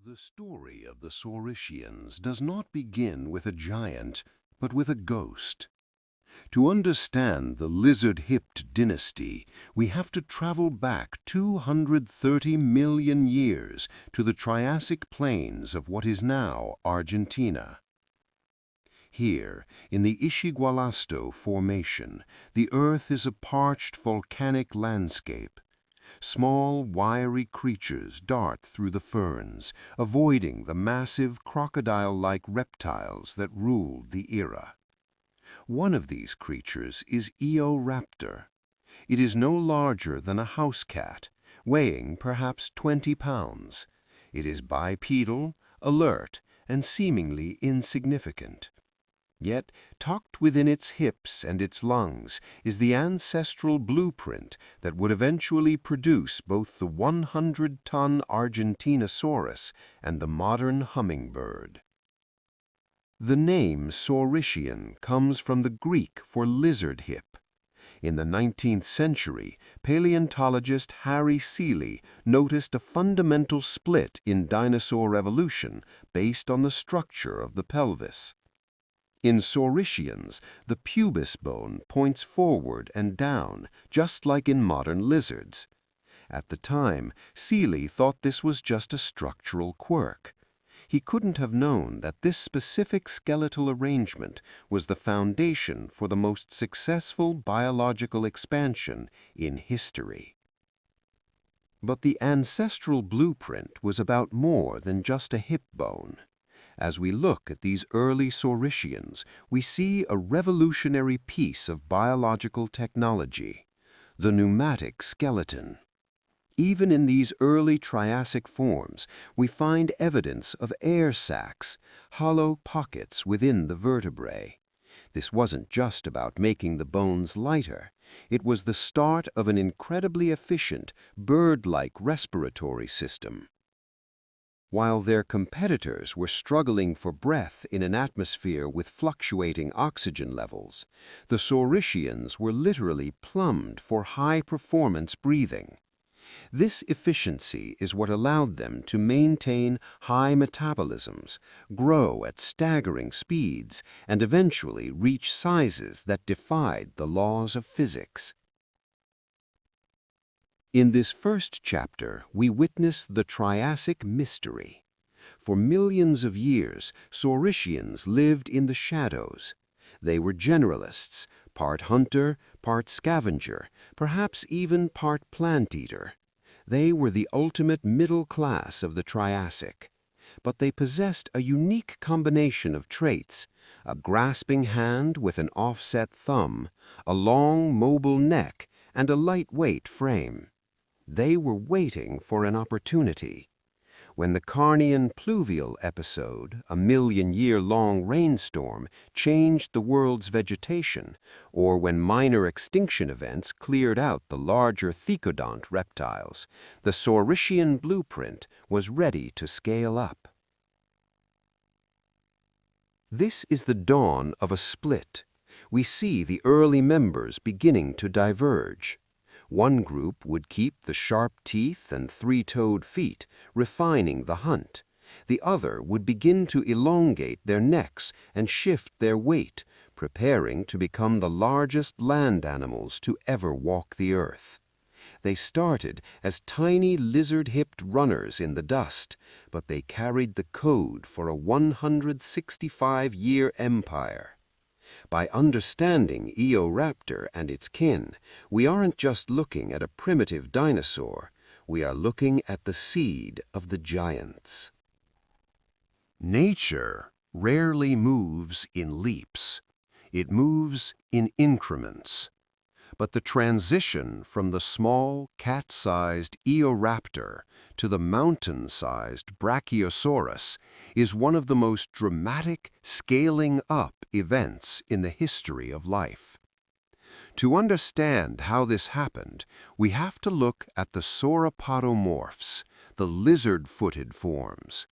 The story of the Saurischians does not begin with a giant, but with a ghost. To understand the lizard-hipped dynasty, we have to travel back 230 million years to the Triassic plains of what is now Argentina. Here, in the Ishigualasto Formation, the Earth is a parched volcanic landscape. Small, wiry creatures dart through the ferns, avoiding the massive crocodile-like reptiles that ruled the era. One of these creatures is Eoraptor. It is no larger than a house cat, weighing perhaps 20 pounds. It is bipedal, alert, and seemingly insignificant. Yet, tucked within its hips and its lungs is the ancestral blueprint that would eventually produce both the 100-ton Argentinosaurus and the modern hummingbird. The name Saurischian comes from the Greek for lizard hip. In the 19th century, paleontologist Harry Seeley noticed a fundamental split in dinosaur evolution based on the structure of the pelvis. In Saurischians, the pubis bone points forward and down, just like in modern lizards. At the time, Seeley thought this was just a structural quirk. He couldn't have known that this specific skeletal arrangement was the foundation for the most successful biological expansion in history. But the ancestral blueprint was about more than just a hip bone. As we look at these early Saurischians, we see a revolutionary piece of biological technology, the pneumatic skeleton. Even in these early Triassic forms, we find evidence of air sacs, hollow pockets within the vertebrae. This wasn't just about making the bones lighter. It was the start of an incredibly efficient, bird-like respiratory system. While their competitors were struggling for breath in an atmosphere with fluctuating oxygen levels, the Saurischians were literally plumbed for high-performance breathing. This efficiency is what allowed them to maintain high metabolisms, grow at staggering speeds, and eventually reach sizes that defied the laws of physics. In this first chapter, we witness the Triassic mystery. For millions of years, Saurischians lived in the shadows. They were generalists, part hunter, part scavenger, perhaps even part plant-eater. They were the ultimate middle class of the Triassic. But they possessed a unique combination of traits: a grasping hand with an offset thumb, a long, mobile neck, and a lightweight frame. They were waiting for an opportunity. When the Carnian pluvial episode, a million-year-long rainstorm, changed the world's vegetation, or when minor extinction events cleared out the larger thecodont reptiles, the Saurischian blueprint was ready to scale up. This is the dawn of a split. We see the early members beginning to diverge. One group would keep the sharp teeth and three-toed feet, refining the hunt. The other would begin to elongate their necks and shift their weight, preparing to become the largest land animals to ever walk the earth. They started as tiny lizard-hipped runners in the dust, but they carried the code for a 165-year empire. By understanding Eoraptor and its kin, we aren't just looking at a primitive dinosaur, we are looking at the seed of the giants. Nature rarely moves in leaps. It moves in increments. But the transition from the small, cat-sized Eoraptor to the mountain-sized Brachiosaurus is one of the most dramatic scaling-up events in the history of life. To understand how this happened, we have to look at the sauropodomorphs, the lizard-footed forms.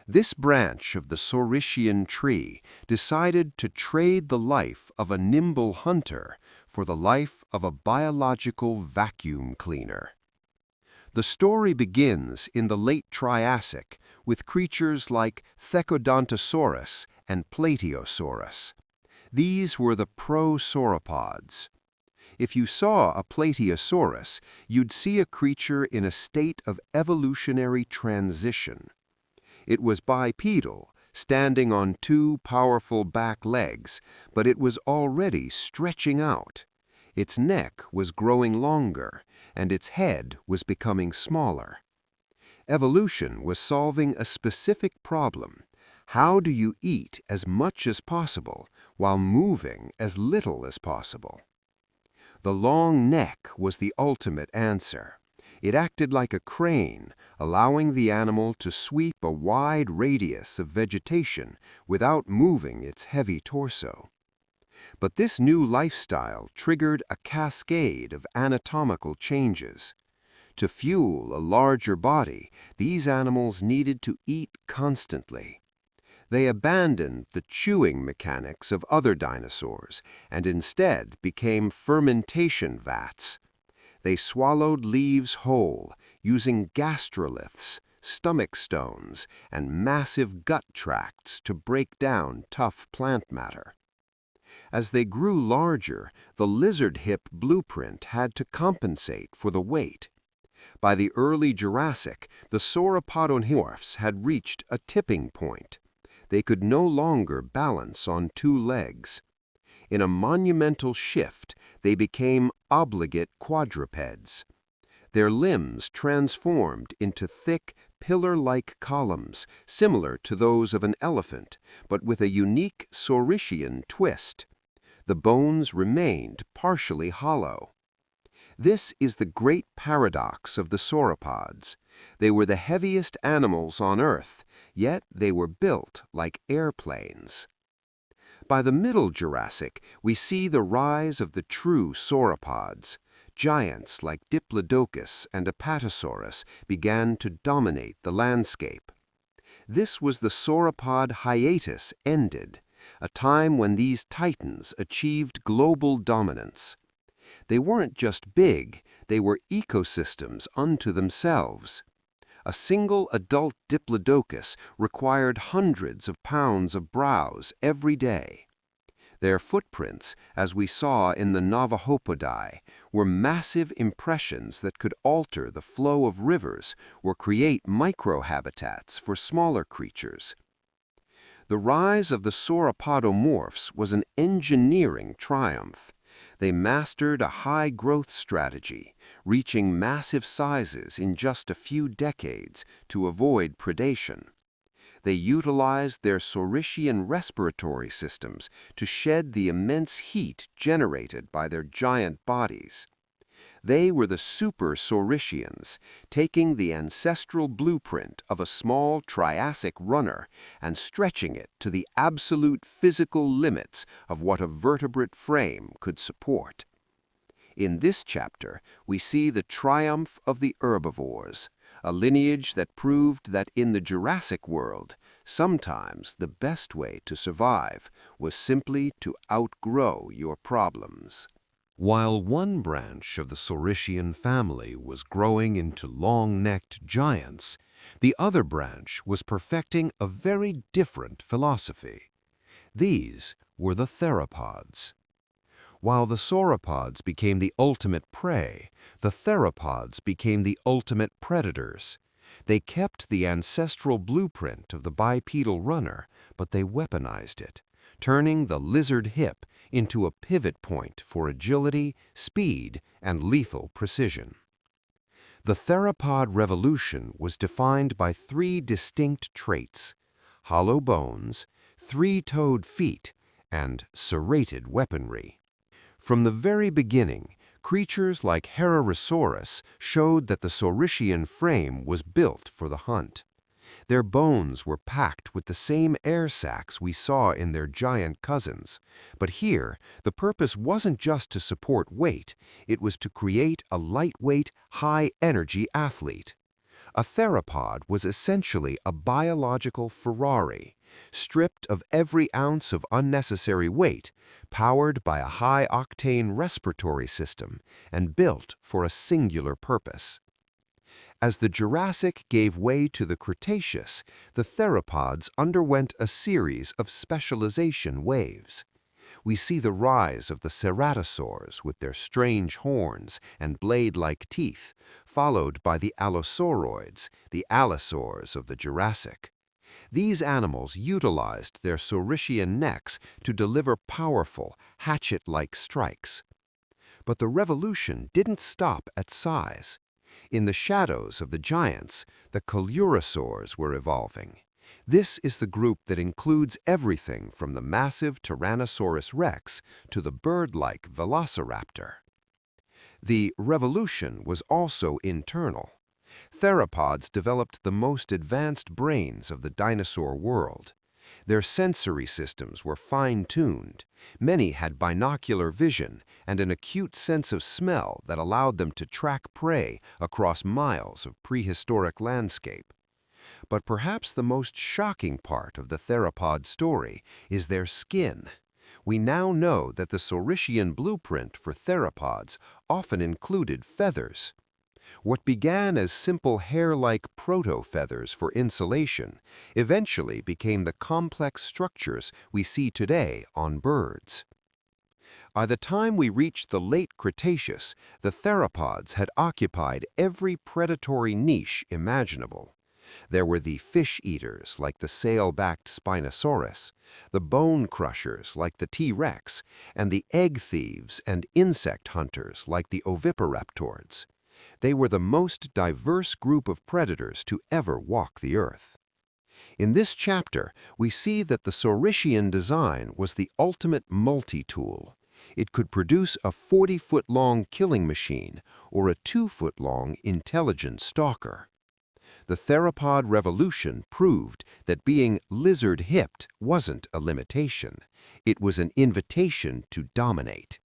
This branch of the Saurischian tree decided to trade the life of a nimble hunter for the life of a biological vacuum cleaner. The story begins in the late Triassic with creatures like Thechodontosaurus and Plateosaurus. These were the pro-sauropods. If you saw a Plateosaurus, you'd see a creature in a state of evolutionary transition. It was bipedal, standing on two powerful back legs, but it was already stretching out. Its neck was growing longer, and its head was becoming smaller. Evolution was solving a specific problem. How do you eat as much as possible while moving as little as possible? The long neck was the ultimate answer. It acted like a crane, allowing the animal to sweep a wide radius of vegetation without moving its heavy torso. But this new lifestyle triggered a cascade of anatomical changes. To fuel a larger body, these animals needed to eat constantly. They abandoned the chewing mechanics of other dinosaurs and instead became fermentation vats. They swallowed leaves whole, using gastroliths, stomach stones, and massive gut tracts to break down tough plant matter. As they grew larger, the lizard hip blueprint had to compensate for the weight. By the early Jurassic, the sauropodomorphs had reached a tipping point. They could no longer balance on two legs. In a monumental shift, they became obligate quadrupeds. Their limbs transformed into thick, pillar-like columns, similar to those of an elephant, but with a unique Saurischian twist. The bones remained partially hollow. This is the great paradox of the sauropods. They were the heaviest animals on Earth, yet they were built like airplanes. By the Middle Jurassic, we see the rise of the true sauropods. Giants like Diplodocus and Apatosaurus began to dominate the landscape. This was the sauropod hiatus ended, a time when these titans achieved global dominance. They weren't just big, they were ecosystems unto themselves. A single adult Diplodocus required hundreds of pounds of browse every day. Their footprints, as we saw in the Navajopodi, were massive impressions that could alter the flow of rivers or create microhabitats for smaller creatures. The rise of the sauropodomorphs was an engineering triumph. They mastered a high-growth strategy, reaching massive sizes in just a few decades to avoid predation. They utilized their Saurischian respiratory systems to shed the immense heat generated by their giant bodies. They were the super Saurischians, taking the ancestral blueprint of a small Triassic runner and stretching it to the absolute physical limits of what a vertebrate frame could support. In this chapter, we see the triumph of the herbivores, a lineage that proved that in the Jurassic world, sometimes the best way to survive was simply to outgrow your problems. While one branch of the Saurischian family was growing into long-necked giants, the other branch was perfecting a very different philosophy. These were the theropods. While the sauropods became the ultimate prey, the theropods became the ultimate predators. They kept the ancestral blueprint of the bipedal runner, but they weaponized it, turning the lizard hip into a pivot point for agility, speed, and lethal precision. The theropod revolution was defined by three distinct traits: hollow bones, three-toed feet, and serrated weaponry. From the very beginning, creatures like Herrerasaurus showed that the Saurischian frame was built for the hunt. Their bones were packed with the same air sacs we saw in their giant cousins. But here, the purpose wasn't just to support weight, it was to create a lightweight, high-energy athlete. A theropod was essentially a biological Ferrari, stripped of every ounce of unnecessary weight, powered by a high-octane respiratory system, and built for a singular purpose. As the Jurassic gave way to the Cretaceous, the theropods underwent a series of specialization waves. We see the rise of the ceratosaurs with their strange horns and blade-like teeth, followed by the allosauroids, the allosaurs of the Jurassic. These animals utilized their Saurischian necks to deliver powerful, hatchet-like strikes. But the revolution didn't stop at size. In the shadows of the giants, the coelurosaurs were evolving. This is the group that includes everything from the massive Tyrannosaurus rex to the bird-like velociraptor. The revolution was also internal. Theropods developed the most advanced brains of the dinosaur world. Their sensory systems were fine-tuned. Many had binocular vision and an acute sense of smell that allowed them to track prey across miles of prehistoric landscape. But perhaps the most shocking part of the theropod story is their skin. We now know that the Saurischian blueprint for theropods often included feathers. What began as simple hair-like proto-feathers for insulation eventually became the complex structures we see today on birds. By the time we reached the late Cretaceous, the theropods had occupied every predatory niche imaginable. There were the fish-eaters like the sail-backed Spinosaurus, the bone crushers like the T-Rex, and the egg thieves and insect hunters like the oviparaptors. They were the most diverse group of predators to ever walk the earth. In this chapter, we see that the Saurischian design was the ultimate multi-tool. It could produce a 40-foot-long killing machine or a 2-foot-long intelligent stalker. The theropod revolution proved that being lizard-hipped wasn't a limitation. It was an invitation to dominate.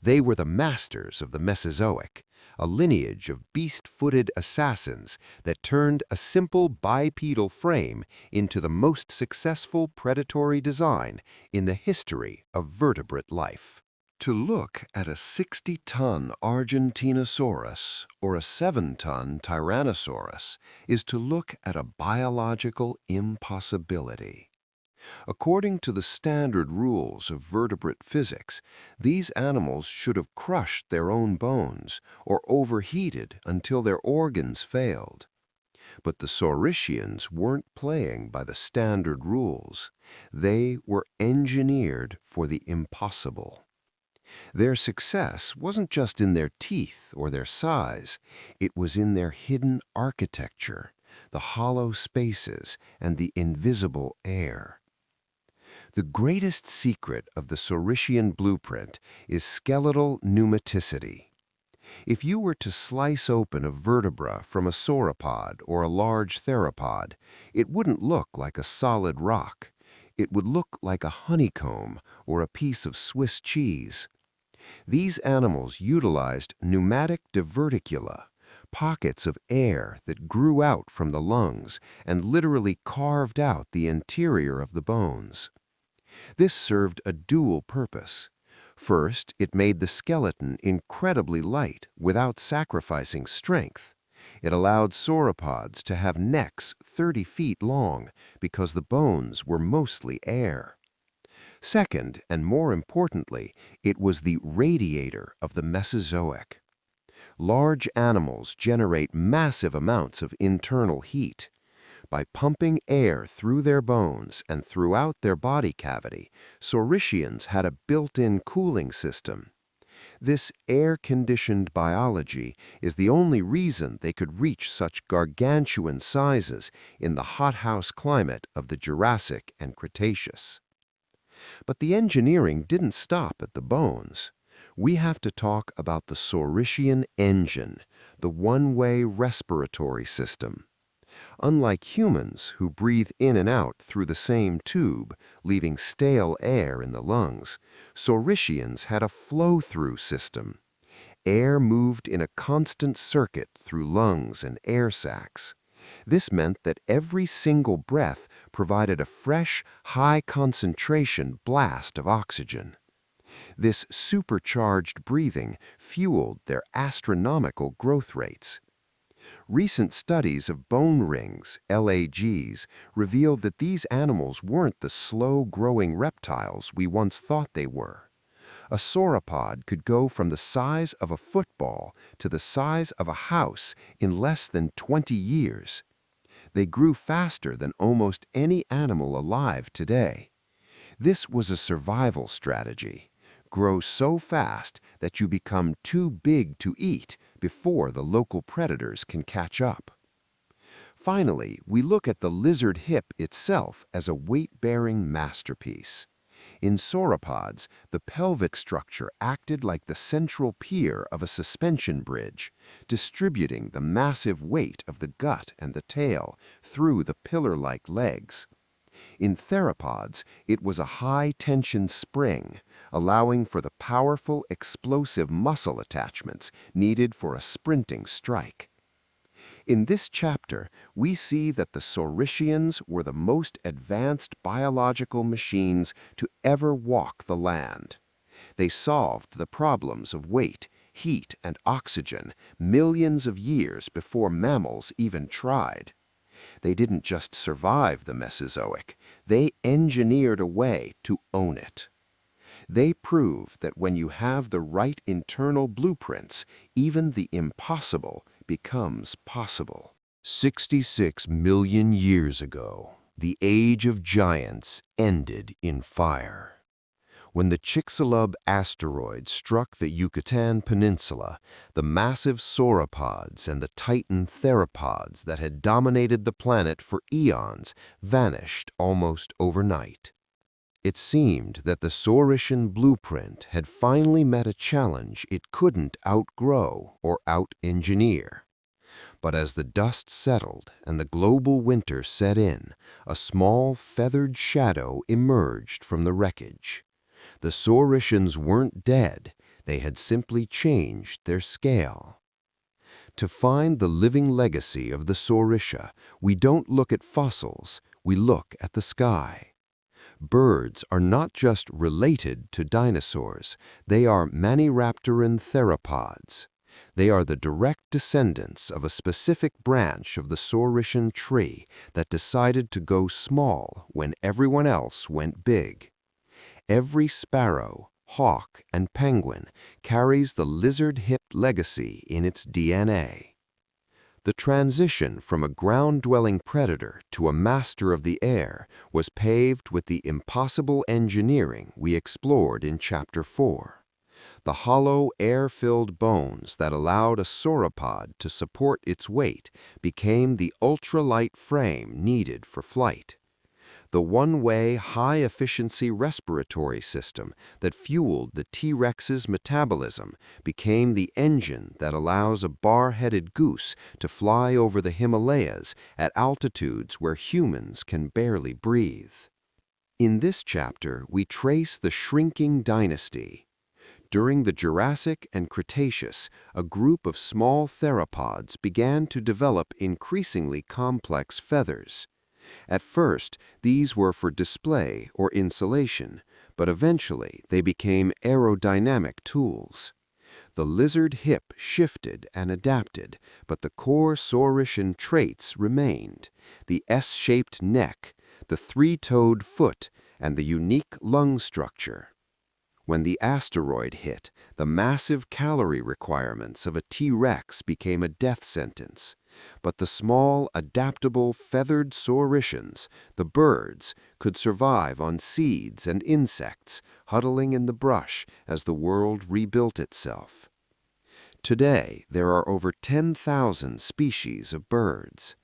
They were the masters of the Mesozoic, a lineage of beast-footed assassins that turned a simple bipedal frame into the most successful predatory design in the history of vertebrate life. To look at a 60-ton Argentinosaurus or a 7-ton Tyrannosaurus is to look at a biological impossibility. According to the standard rules of vertebrate physics, these animals should have crushed their own bones or overheated until their organs failed. But the Saurischians weren't playing by the standard rules. They were engineered for the impossible. Their success wasn't just in their teeth or their size, it was in their hidden architecture, the hollow spaces, and the invisible air. The greatest secret of the Saurischian blueprint is skeletal pneumaticity. If you were to slice open a vertebra from a sauropod or a large theropod, it wouldn't look like a solid rock. It would look like a honeycomb or a piece of Swiss cheese. These animals utilized pneumatic diverticula, pockets of air that grew out from the lungs and literally carved out the interior of the bones. This served a dual purpose. First, it made the skeleton incredibly light without sacrificing strength. It allowed sauropods to have necks 30 feet long because the bones were mostly air. Second, and more importantly, it was the radiator of the Mesozoic. Large animals generate massive amounts of internal heat. By pumping air through their bones and throughout their body cavity, Saurischians had a built-in cooling system. This air-conditioned biology is the only reason they could reach such gargantuan sizes in the hothouse climate of the Jurassic and Cretaceous. But the engineering didn't stop at the bones. We have to talk about the Saurischian engine, the one-way respiratory system. Unlike humans, who breathe in and out through the same tube, leaving stale air in the lungs, Saurischians had a flow-through system. Air moved in a constant circuit through lungs and air sacs. This meant that every single breath provided a fresh, high-concentration blast of oxygen. This supercharged breathing fueled their astronomical growth rates. Recent studies of bone rings, LAGs, reveal that these animals weren't the slow-growing reptiles we once thought they were. A sauropod could go from the size of a football to the size of a house in less than 20 years. They grew faster than almost any animal alive today. This was a survival strategy. Grow so fast that you become too big to eat before the local predators can catch up. Finally, we look at the lizard hip itself as a weight-bearing masterpiece. In sauropods, the pelvic structure acted like the central pier of a suspension bridge, distributing the massive weight of the gut and the tail through the pillar-like legs. In theropods, it was a high-tension spring, allowing for the powerful, explosive muscle attachments needed for a sprinting strike. In this chapter, we see that the Saurischians were the most advanced biological machines to ever walk the land. They solved the problems of weight, heat, and oxygen millions of years before mammals even tried. They didn't just survive the Mesozoic, they engineered a way to own it. They prove that when you have the right internal blueprints, even the impossible becomes possible. 66 million years ago, the age of giants ended in fire. When the Chicxulub asteroid struck the Yucatan Peninsula, the massive sauropods and the titan theropods that had dominated the planet for eons vanished almost overnight. It seemed that the Saurischian blueprint had finally met a challenge it couldn't outgrow or out-engineer. But as the dust settled and the global winter set in, a small feathered shadow emerged from the wreckage. The Saurischians weren't dead, they had simply changed their scale. To find the living legacy of the Saurischia, we don't look at fossils, we look at the sky. Birds are not just related to dinosaurs, they are maniraptoran theropods. They are the direct descendants of a specific branch of the Saurischian tree that decided to go small when everyone else went big. Every sparrow, hawk, and penguin carries the lizard-hipped legacy in its DNA. The transition from a ground-dwelling predator to a master of the air was paved with the impossible engineering we explored in Chapter 4. The hollow, air-filled bones that allowed a sauropod to support its weight became the ultralight frame needed for flight. The one-way, high-efficiency respiratory system that fueled the T-Rex's metabolism became the engine that allows a bar-headed goose to fly over the Himalayas at altitudes where humans can barely breathe. In this chapter, we trace the shrinking dynasty. During the Jurassic and Cretaceous, a group of small theropods began to develop increasingly complex feathers. At first, these were for display or insulation, but eventually they became aerodynamic tools. The lizard hip shifted and adapted, but the core Saurischian traits remained: the S-shaped neck, the three-toed foot, and the unique lung structure. When the asteroid hit, the massive calorie requirements of a T-Rex became a death sentence. But the small, adaptable, feathered Saurischians, the birds, could survive on seeds and insects, huddling in the brush as the world rebuilt itself. Today, there are over 10,000 species of birds.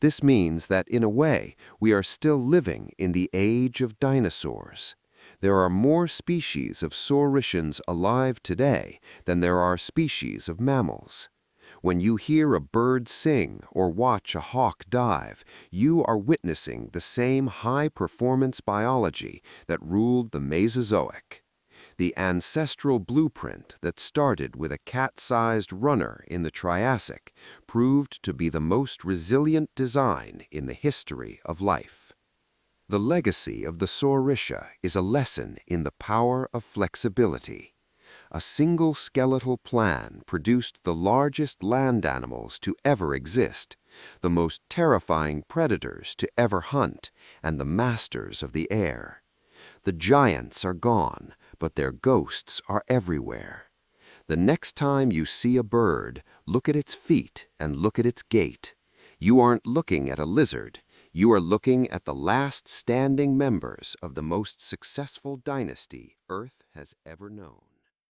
This means that, in a way, we are still living in the age of dinosaurs. There are more species of Saurischians alive today than there are species of mammals. When you hear a bird sing or watch a hawk dive, you are witnessing the same high-performance biology that ruled the Mesozoic. The ancestral blueprint that started with a cat-sized runner in the Triassic proved to be the most resilient design in the history of life. The legacy of the Saurischia is a lesson in the power of flexibility. A single skeletal plan produced the largest land animals to ever exist, the most terrifying predators to ever hunt, and the masters of the air. The giants are gone, but their ghosts are everywhere. The next time you see a bird, look at its feet and look at its gait. You aren't looking at a lizard. You are looking at the last standing members of the most successful dynasty Earth has ever known.